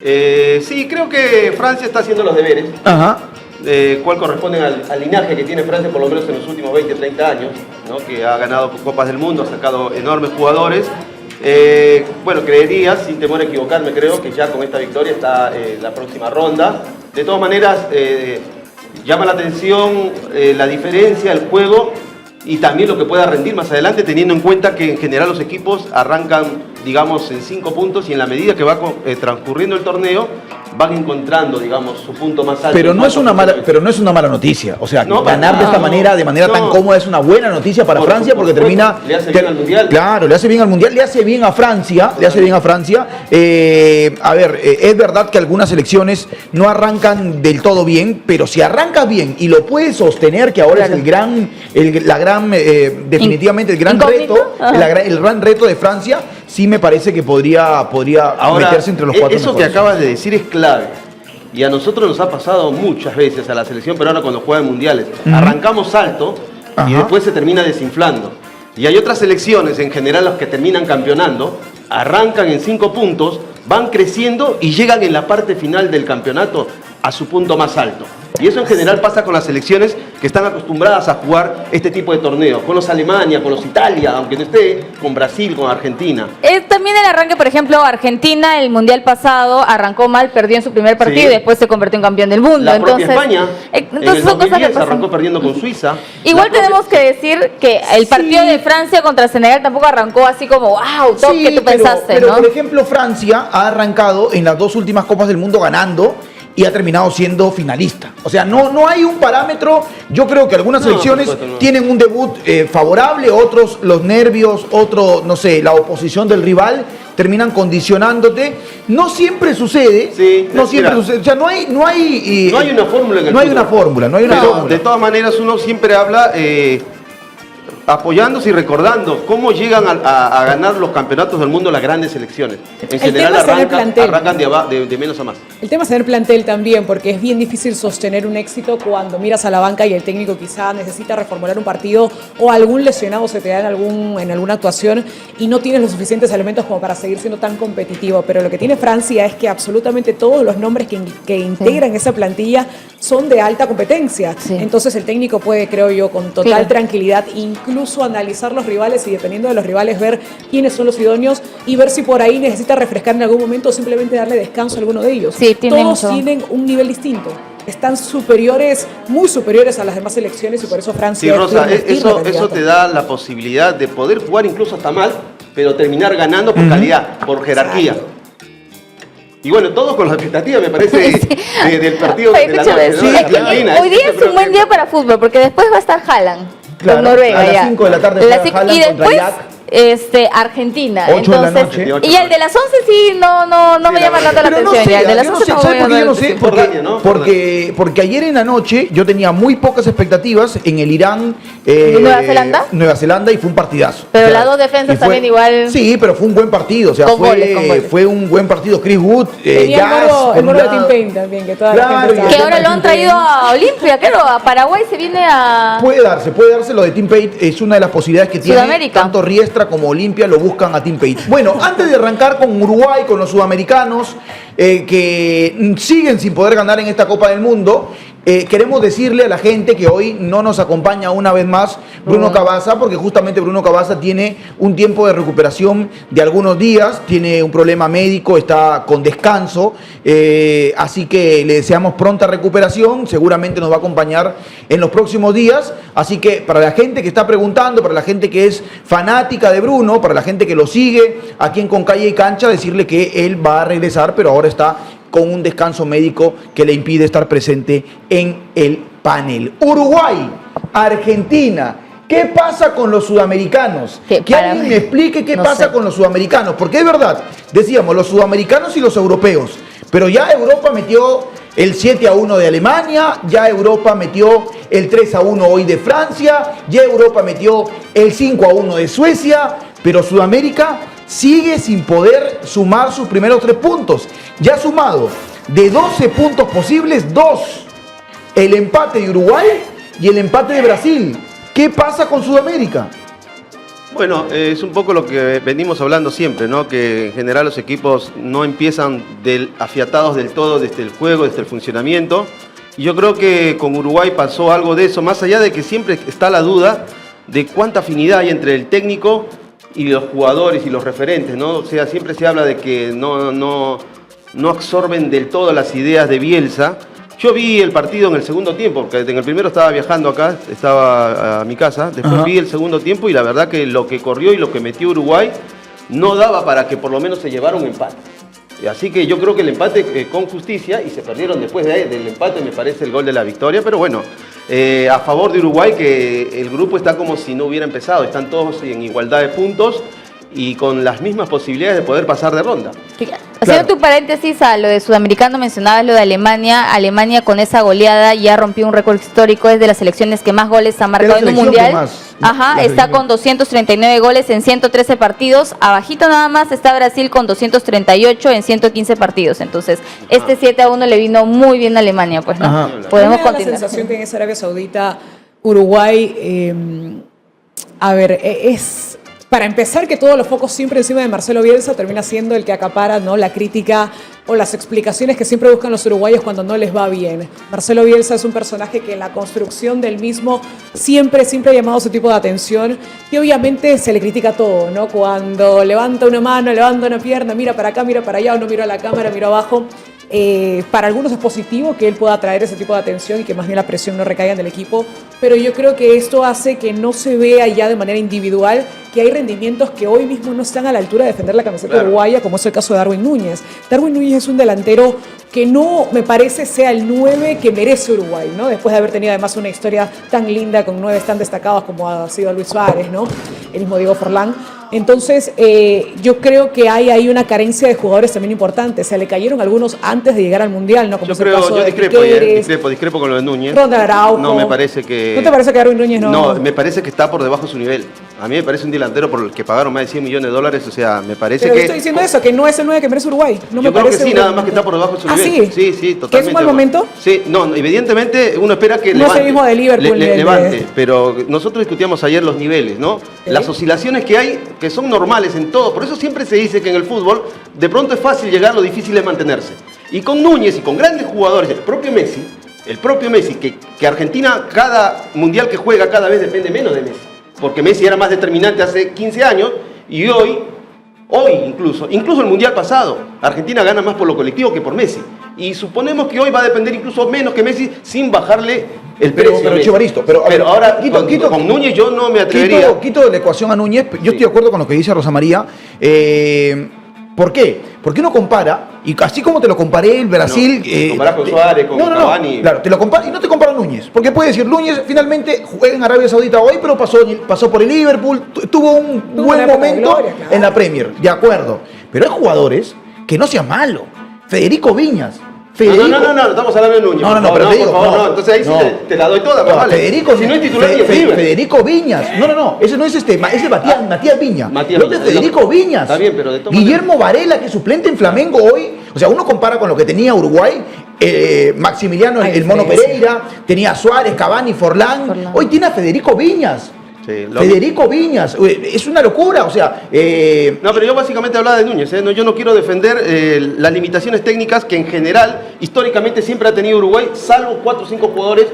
Sí, creo que Francia está haciendo los deberes, cual corresponden al linaje que tiene Francia por lo menos en los últimos 20 o 30 años, ¿no? Que ha ganado Copas del Mundo, ha sacado enormes jugadores. Bueno, creería, sin temor a equivocarme, creo que ya con esta victoria está la próxima ronda. De todas maneras, llama la atención la diferencia, el juego y también lo que pueda rendir más adelante, teniendo en cuenta que en general los equipos arrancan, digamos, en 5 puntos y en la medida que va transcurriendo el torneo van encontrando, digamos, su punto más alto. Pero no es una mala noticia. O sea, no, ganar de esta manera, de manera tan cómoda, es una buena noticia para Francia porque termina... Le hace bien al Mundial. Claro, le hace bien al Mundial, le hace bien a Francia, le hace bien a Francia. A ver, es verdad que algunas selecciones no arrancan del todo bien, pero si arrancas bien y lo puedes sostener, que ahora es definitivamente el gran reto, el gran reto de Francia, sí me parece que podría ahora meterse entre los 4 Eso mejores. que acabas de decir es clave. Y a nosotros nos ha pasado muchas veces a la selección peruana cuando juega en mundiales. Arrancamos alto y después se termina desinflando. Y hay otras selecciones, en general los que terminan campeonando, arrancan en 5 puntos, van creciendo y llegan en la parte final del campeonato a su punto más alto. Y eso en general pasa con las selecciones que están acostumbradas a jugar este tipo de torneos. Con los Alemania, con los Italia, aunque no esté, con Brasil, con Argentina. También el arranque, por ejemplo, Argentina, el Mundial pasado, arrancó mal, perdió en su primer partido y después se convirtió en campeón del mundo. La propia España, entonces en el son cosas que 2010 pasan. arrancó perdiendo con Suiza. Igual tenemos que decir que el partido de Francia contra Senegal tampoco arrancó así como, wow, top, que tú pensaste, pero ¿no? por ejemplo, Francia ha arrancado en las 2 últimas Copas del Mundo ganando y ha terminado siendo finalista. O sea, no hay un parámetro. Yo creo que algunas selecciones tienen un debut favorable, otros los nervios, otros, no sé, la oposición del rival terminan condicionándote. No siempre sucede. Sí, no siempre sucede. O sea, no hay una fórmula en el No hay fútbol. una fórmula, no hay una fórmula. De todas maneras, uno siempre habla apoyándose y recordando cómo llegan a ganar los campeonatos del mundo las grandes selecciones. En general arrancan de menos a más. El tema es tener plantel también, porque es bien difícil sostener un éxito cuando miras a la banca y el técnico quizá necesita reformular un partido o algún lesionado se te da en alguna actuación y no tienes los suficientes elementos como para seguir siendo tan competitivo. Pero lo que tiene Francia es que absolutamente todos los nombres que integran esa plantilla son de alta competencia. Entonces el técnico puede, creo yo, con total tranquilidad, incluso analizar los rivales y dependiendo de los rivales ver quiénes son los idóneos y ver si por ahí necesita refrescar en algún momento o simplemente darle descanso a alguno de ellos. Todos tienen un nivel distinto. Están superiores, muy superiores a las demás selecciones y por eso Francia... Sí, Rosa, eso te da la posibilidad de poder jugar incluso hasta mal, pero terminar ganando por calidad, por jerarquía. Y bueno, todos con la expectativa, me parece, del partido de la noche. Hoy día es un buen día para fútbol, porque después va a estar Haaland con Noruega. A las 5 de la tarde juega y Haaland contra después Irak. Argentina. 8 de la noche. Y el de las 11 sí no me llama tanto la atención. El de las 11 no sé, porque ayer en la noche yo tenía muy pocas expectativas en el Irán Nueva Zelanda y fue un partidazo. Pero las dos defensas también igual. Sí, pero fue un buen partido, o sea, fue un buen partido. Chris Wood, el moro de Tim Payne también, que toda la gente que ahora lo han traído a Olimpia, claro, a Paraguay se viene a... Puede darse lo de Tim Payne, es una de las posibilidades que tiene. Sudamérica. Tanto Riestra como Olimpia lo buscan a Tim Payne. Bueno, antes de arrancar con Uruguay, con los sudamericanos que siguen sin poder ganar en esta Copa del Mundo, queremos decirle a la gente que hoy no nos acompaña una vez más Bruno Cabaza, porque justamente Bruno Cabaza tiene un tiempo de recuperación de algunos días, tiene un problema médico, está con descanso, así que le deseamos pronta recuperación, seguramente nos va a acompañar en los próximos días, así que para la gente que está preguntando, para la gente que es fanática de Bruno, para la gente que lo sigue aquí en Con Calle y Cancha, decirle que él va a regresar, pero ahora está con un descanso médico que le impide estar presente en el panel. Uruguay, Argentina, ¿qué pasa con los sudamericanos? Que alguien me explique qué pasa con los sudamericanos, porque es verdad, decíamos los sudamericanos y los europeos, pero ya Europa metió el 7-1 de Alemania, ya Europa metió el 3-1 hoy de Francia, ya Europa metió el 5-1 de Suecia, pero Sudamérica sigue sin poder sumar sus primeros 3 puntos. Ya ha sumado de 12 puntos posibles, 2. El empate de Uruguay y el empate de Brasil. ¿Qué pasa con Sudamérica? Bueno, es un poco lo que venimos hablando siempre, ¿no? Que en general los equipos no empiezan afiatados del todo desde el juego, desde el funcionamiento. Y yo creo que con Uruguay pasó algo de eso, más allá de que siempre está la duda de cuánta afinidad hay entre el técnico y los jugadores y los referentes, ¿no? O sea, siempre se habla de que no absorben del todo las ideas de Bielsa. Yo vi el partido en el segundo tiempo, porque en el primero estaba viajando acá, estaba a mi casa, después vi el segundo tiempo y la verdad que lo que corrió y lo que metió Uruguay no daba para que por lo menos se llevara un empate. Así que yo creo que el empate con justicia, y se perdieron después del empate, me parece el gol de la victoria, pero bueno, a favor de Uruguay, que el grupo está como si no hubiera empezado, están todos en igualdad de puntos y con las mismas posibilidades de poder pasar de ronda. Haciendo tu paréntesis a lo de Sudamericano, mencionabas lo de Alemania. Alemania con esa goleada ya rompió un récord histórico, es de las selecciones que más goles ha marcado en un mundial. Está con 239 goles en 113 partidos. Abajito nada más está Brasil con 238 en 115 partidos. Entonces, este 7-1 le vino muy bien a Alemania, pues, ¿no? Podemos continuar. La sensación que en esa Arabia Saudita, Uruguay, es... Para empezar, que todos los focos siempre encima de Marcelo Bielsa termina siendo el que acapara, ¿no?, la crítica o las explicaciones que siempre buscan los uruguayos cuando no les va bien. Marcelo Bielsa es un personaje que en la construcción del mismo siempre ha llamado ese tipo de atención y obviamente se le critica todo, ¿no? Cuando levanta una mano, levanta una pierna, mira para acá, mira para allá, o no mira a la cámara, mira abajo. Para algunos es positivo que él pueda atraer ese tipo de atención y que más bien la presión no recaiga en el equipo, pero yo creo que esto hace que no se vea ya de manera individual que hay rendimientos que hoy mismo no están a la altura de defender la camiseta uruguaya, como es el caso de Darwin Núñez. Darwin Núñez es un delantero que no me parece sea el 9 que merece Uruguay, ¿no? Después de haber tenido además una historia tan linda con 9 tan destacados como ha sido Luis Suárez, ¿no? El mismo Diego Forlán. Entonces, yo creo que hay ahí una carencia de jugadores también importante. Se le cayeron algunos antes de llegar al Mundial, ¿no? Como yo discrepo con lo de Núñez. Ronald Araujo. No me parece que... ¿No te parece que Darwin Núñez no? No, me parece que está por debajo de su nivel. A mí me parece un delantero por el que pagaron más de 100 millones de dólares, o sea, me parece pero que... estoy diciendo eso, que no es el 9 que merece Uruguay. No yo me creo parece que sí, nada más que está por debajo de su nivel. ¿Sí? Sí, totalmente. ¿Que es un mal momento? Sí, no, evidentemente uno espera que no levante. Es el mismo de Liverpool. Levante, pero nosotros discutíamos ayer los niveles, ¿no? ¿Sí? Las oscilaciones que hay, que son normales en todo. Por eso siempre se dice que en el fútbol de pronto es fácil llegar, lo difícil es mantenerse. Y con Núñez y con grandes jugadores, el propio Messi, que Argentina cada mundial que juega cada vez depende menos de Messi. Porque Messi era más determinante hace 15 años y hoy incluso el mundial pasado, Argentina gana más por lo colectivo que por Messi. Y suponemos que hoy va a depender incluso menos que Messi sin bajarle el precio. Pero Chivaristo, pero ahora con Núñez yo no me atrevería. Quito de la ecuación a Núñez, yo estoy de acuerdo con lo que dice Rosa María. ¿Por qué? Porque uno compara, y así como te lo comparé el Brasil... comparás con Suárez, con Cavani... Claro, te lo comparo, y no te comparo a Núñez, porque puede decir, Núñez finalmente juega en Arabia Saudita hoy, pero pasó por el Liverpool, tuvo un buen momento gloria, claro, en la Premier, de acuerdo. Pero hay jugadores que no sean malos. Federico Viñas. No, estamos hablando de Núñez. Pero te digo, por favor, entonces ahí sí te la doy toda, vale. Federico, si no es titular ni Federico Viñas. Ese no es ese es Matías Viña. Federico Viñas. Está bien, pero de todo Guillermo Varela, que es suplente en Flamengo hoy. O sea, uno compara con lo que tenía Uruguay, Maximiliano, el Mono Pereira, tenía a Suárez, Cavani, Forlán. Hoy tiene a Federico Viñas. Sí, Federico Viñas, es una locura, o sea... No, pero yo básicamente hablaba de Núñez, ¿eh? Yo no quiero defender las limitaciones técnicas que en general, históricamente siempre ha tenido Uruguay, salvo 4 o 5 jugadores,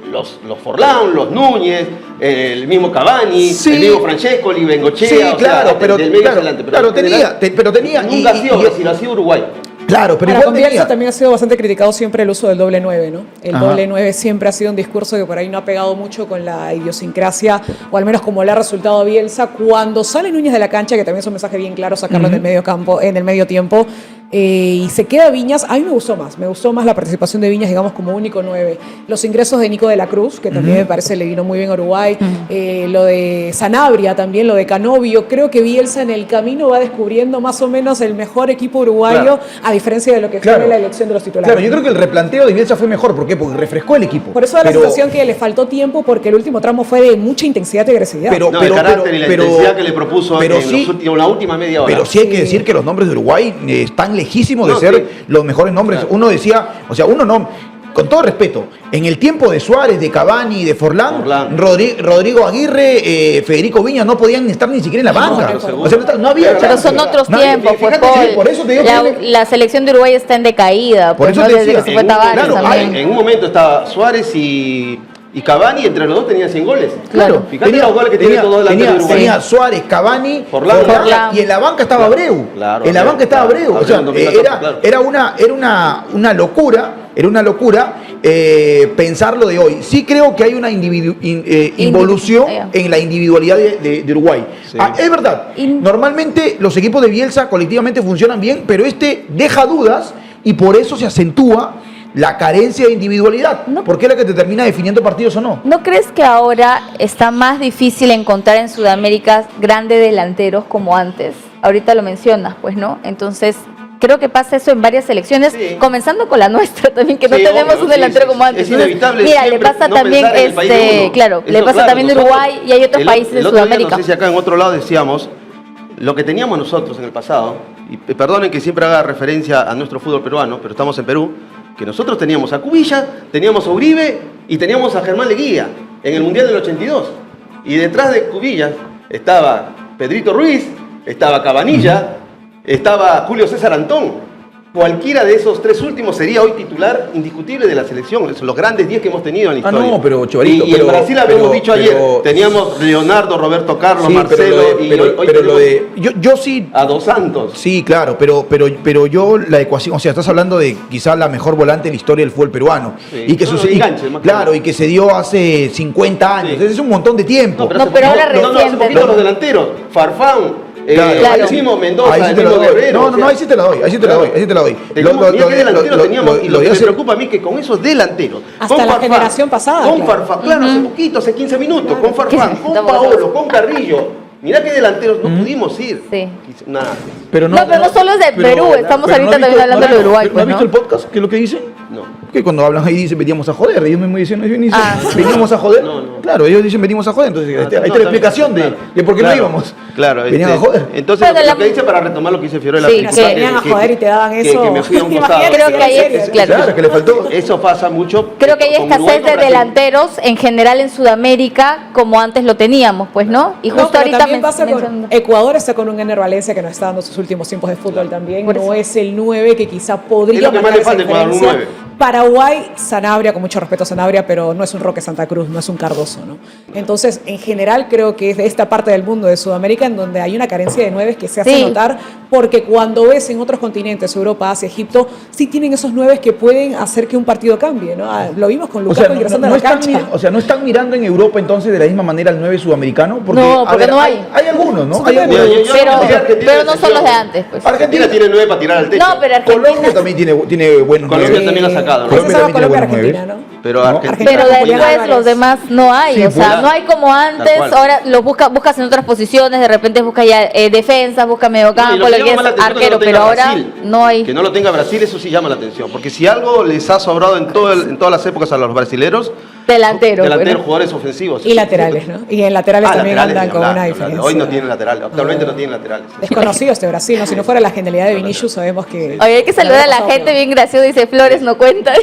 los Forlán, los Núñez, el mismo Cavani, el mismo Francescoli, Bengochea, sí, claro, del medio adelante. Pero tenía... Nunca ha sido Uruguay. Claro, pero igual con Bielsa también ha sido bastante criticado siempre el uso del doble 9, ¿no? El doble 9 siempre ha sido un discurso que por ahí no ha pegado mucho con la idiosincrasia, o al menos como le ha resultado a Bielsa. Cuando sale Núñez de la cancha, que también es un mensaje bien claro sacarlo en el medio campo, en el medio tiempo, y se queda Viñas, a mí me gustó más la participación de Viñas, digamos, como único 9. Los ingresos de Nico de la Cruz, que también me parece le vino muy bien a Uruguay, lo de Sanabria también, lo de Canovio. Creo que Bielsa en el camino va descubriendo más o menos el mejor equipo uruguayo, a diferencia de lo que fue la elección de los titulares. Claro, yo creo que el replanteo de Bielsa fue mejor. ¿Por qué? Porque refrescó el equipo. Por eso da la sensación que le faltó tiempo, porque el último tramo fue de mucha intensidad y agresividad. El carácter y la intensidad que le propuso en la última media hora. Pero sí hay que decir que los nombres de Uruguay están lejísimos de ser los mejores nombres. Claro. Uno decía, o sea, con todo respeto, en el tiempo de Suárez, de Cavani, de Forlán. Rodrigo Aguirre, Federico Viñas no podían estar ni siquiera en la banca. O sea, no había Pero son otros tiempos, pues, por eso te digo la selección de Uruguay está en decaída. Por eso te desde decía, que se fue Tavares también. En un momento estaba Suárez y Cavani, entre los dos tenían 100 goles. Claro, Fíjate los goles que tiene todo delante de Uruguay. Tenía Suárez, Cavani, Forlán. y en la banca estaba Abreu. Claro, en la banca estaba Abreu. O sea, claro. era una locura. Era una locura pensar lo de hoy. Sí creo que hay una involución en la individualidad de Uruguay. Sí. Es verdad, normalmente los equipos de Bielsa colectivamente funcionan bien, pero deja dudas y por eso se acentúa la carencia de individualidad, porque es la que te termina definiendo partidos o no. ¿No crees que ahora está más difícil encontrar en Sudamérica grandes delanteros como antes? Ahorita lo mencionas, pues, ¿no? Entonces, creo que pasa eso en varias selecciones, comenzando con la nuestra también, que no tenemos un delantero como antes. Es inevitable. Mira, le pasa también, le pasa también en Uruguay y hay otros países de Sudamérica. No sé si acá en otro lado decíamos, lo que teníamos nosotros en el pasado, y perdonen que siempre haga referencia a nuestro fútbol peruano, pero estamos en Perú, que nosotros teníamos a Cubilla, teníamos a Uribe y teníamos a Germán Leguía en el Mundial del 82. Y detrás de Cubilla estaba Pedrito Ruiz, estaba Cabanilla, estaba Julio César Antón. Cualquiera de esos tres últimos sería hoy titular indiscutible de la selección. Son los grandes 10 que hemos tenido en la historia. No, pero Chivarito, y en Brasil habíamos dicho ayer, teníamos Leonardo, Roberto Carlos, Marcelo yo sí a Dos Santos. Sí, claro, pero yo la ecuación, o sea, estás hablando de quizás la mejor volante en la historia del fútbol peruano. Sí. Y que claro, y que se dio hace 50 años. Sí. Es un montón de tiempo. Pero ahora reciente. Hace poquito los delanteros, Farfán. Claro. Mismo Mendoza, ahí sí te lo doy. Guerrero, ahí sí te la doy, ahí sí te la doy. Y lo que me preocupa a mí es que con esos delanteros, hasta con la Farfán, generación pasada. Con Farfán, claro, hace poquito, hace 15 minutos, con Farfán, con Paolo, con Carrillo. Mirá qué delanteros no pudimos ir. Sí. Nada. Pero no solo es de Perú, estamos ahorita también hablando de Uruguay. ¿No has visto el podcast? ¿Qué es lo que dice? No. Que cuando hablan ahí dicen veníamos a joder, ellos mismos dicen veníamos a joder. Claro, ellos dicen venimos a joder, entonces ahí está la explicación de por qué no íbamos. Claro, venían a joder. Entonces lo que dice, para retomar lo que dice Fiorella, que venían a joder y te daban eso. Que me fui a un costado. Creo que ahí claro, que le faltó. Eso pasa mucho. Creo que hay escasez de delanteros en general en Sudamérica como antes lo teníamos, pues, ¿no? Y justo ahorita también pasa con Ecuador está con un Ener Valencia que no está dando sus últimos tiempos de fútbol también. No es el 9 que quizá podría marcar esa diferencia. Paraguay, Sanabria, con mucho respeto a Sanabria, pero no es un Roque Santa Cruz, no es un Cardoso, ¿no? Entonces, en general, creo que es de esta parte del mundo de Sudamérica en donde hay una carencia de 9 que se hace notar, porque cuando ves en otros continentes, Europa, Asia, Egipto, sí tienen esos 9 que pueden hacer que un partido cambie, ¿no? Lo vimos con Lukaku ingresando a la cancha. O sea, ¿no están mirando en Europa entonces de la misma manera al 9 sudamericano? Porque, no, porque no hay. Hay algunos, ¿no? Pero no son los de antes, pues. Argentina tiene 9 para tirar al techo. No, pero Argentina... Colombia también tiene buenos 9. Colombia también ha sacado. Colombia también tiene buenos 9. ¿no? Pero después los demás no hay, o sea, no hay como antes. Ahora los buscas en otras posiciones, de repente buscas ya defensa, buscas mediocampo, arquero, pero ahora no hay. Que no lo tenga Brasil, eso sí llama la atención, porque si algo les ha sobrado en todas las épocas a los brasileros, delanteros, jugadores ofensivos. Y laterales, ¿no? Y en laterales también andan con una diferencia. Hoy no tienen laterales, actualmente no tienen laterales. Desconocidos de Brasil, ¿no? Si no fuera la genialidad de Vinicius, sabemos que... Oye, hay que saludar a la gente bien graciosa, dice Flores, no cuenta.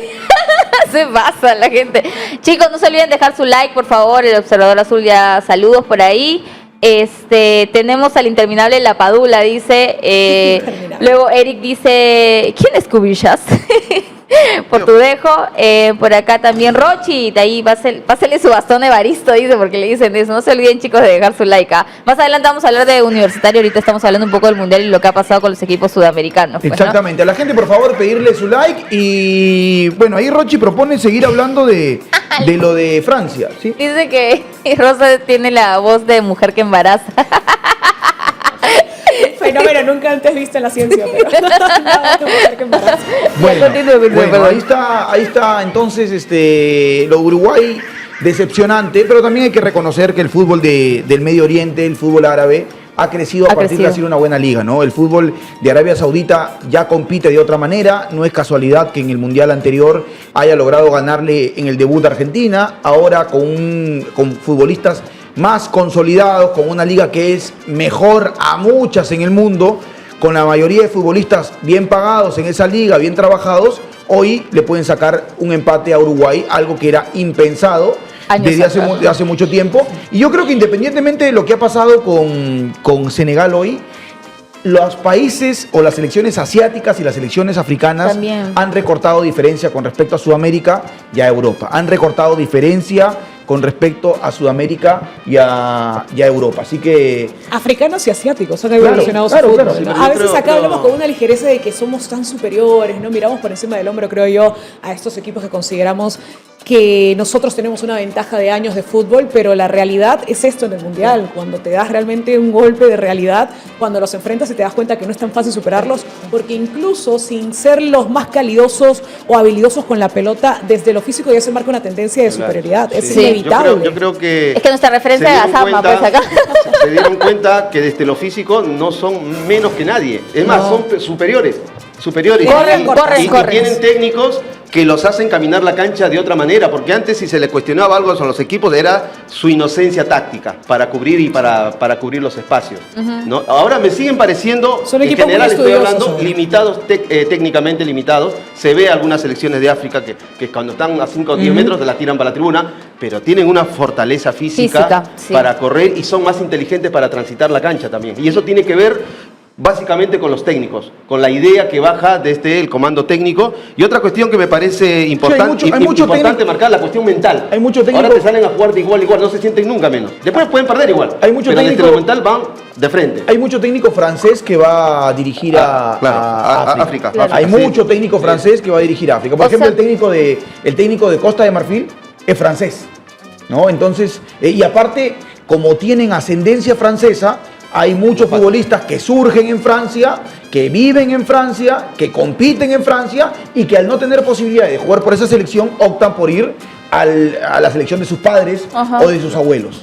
Se pasa la gente. Chicos, no se olviden dejar su like, por favor. El Observador Azul ya saludos por ahí. Tenemos al interminable La Padula, dice. Luego Eric dice, ¿quién es Cubillas? Por tu dejo. Por acá también Rochi, de ahí pásale su bastón Evaristo, dice, porque le dicen eso. No se olviden, chicos, de dejar su like. Más adelante vamos a hablar de Universitario, ahorita estamos hablando un poco del Mundial y lo que ha pasado con los equipos sudamericanos. Pues, exactamente, ¿no? A la gente, por favor, pedirle su like. Y bueno, ahí Rochi propone seguir hablando de lo de Francia, ¿sí? Dice que Rosa tiene la voz de mujer que embaraza. Fenómeno nunca antes visto en la ciencia, pero bueno, ahí está entonces lo de Uruguay decepcionante, pero también hay que reconocer que el fútbol del Medio Oriente, el fútbol árabe, ha crecido a partir de hacer una buena liga, ¿no? El fútbol de Arabia Saudita ya compite de otra manera, no es casualidad que en el Mundial anterior haya logrado ganarle en el debut a Argentina, ahora con futbolistas más consolidados, con una liga que es mejor a muchas en el mundo, con la mayoría de futbolistas bien pagados en esa liga, bien trabajados. hoy le pueden sacar un empate a Uruguay, algo que era impensado desde hace mucho tiempo. Y yo creo que independientemente de lo que ha pasado con Senegal hoy, los países o las selecciones asiáticas y las selecciones africanas también han recortado diferencia con respecto a Sudamérica y a Europa. Han recortado diferencia con respecto a Sudamérica y a Europa. Así que... Africanos y asiáticos han evolucionado su fútbol, ¿no? A veces acá hablamos con una ligereza de que somos tan superiores, ¿no? Miramos por encima del hombro, creo yo, a estos equipos que consideramos que nosotros tenemos una ventaja de años de fútbol, pero la realidad es esto en el Mundial. Cuando te das realmente un golpe de realidad, cuando los enfrentas y te das cuenta que no es tan fácil superarlos, porque incluso sin ser los más calidosos o habilidosos con la pelota, desde lo físico ya se marca una tendencia de superioridad. Es inevitable. Yo creo que... Es que nuestra referencia es Azama, pues acá. Se dieron cuenta que desde lo físico no son menos que nadie. Es más, son superiores. Y tienen técnicos que los hacen caminar la cancha de otra manera, porque antes si se les cuestionaba algo a los equipos era su inocencia táctica para cubrir y para cubrir los espacios, ¿no? Ahora me siguen pareciendo, en general estoy hablando, limitados, técnicamente limitados. Se ve algunas selecciones de África que cuando están a 5 o 10 metros te las tiran para la tribuna, pero tienen una fortaleza física para correr y son más inteligentes para transitar la cancha también. Y eso tiene que ver básicamente con los técnicos, con la idea que baja desde el comando técnico. Y otra cuestión que me parece importante, importante marcar, la cuestión mental. Hay mucho técnico. Ahora te salen a jugar de igual a igual, no se sienten nunca menos. Después pueden perder igual, hay mucho pero técnico, desde lo mental van de frente. Hay mucho técnico francés que va a dirigir a África. Hay mucho técnico francés que va a dirigir a África. Por ejemplo, el técnico de Costa de Marfil es francés, ¿no? Entonces, y aparte, como tienen ascendencia francesa, hay muchos futbolistas que surgen en Francia, que viven en Francia, que compiten en Francia y que al no tener posibilidad de jugar por esa selección optan por ir a la selección de sus padres o de sus abuelos.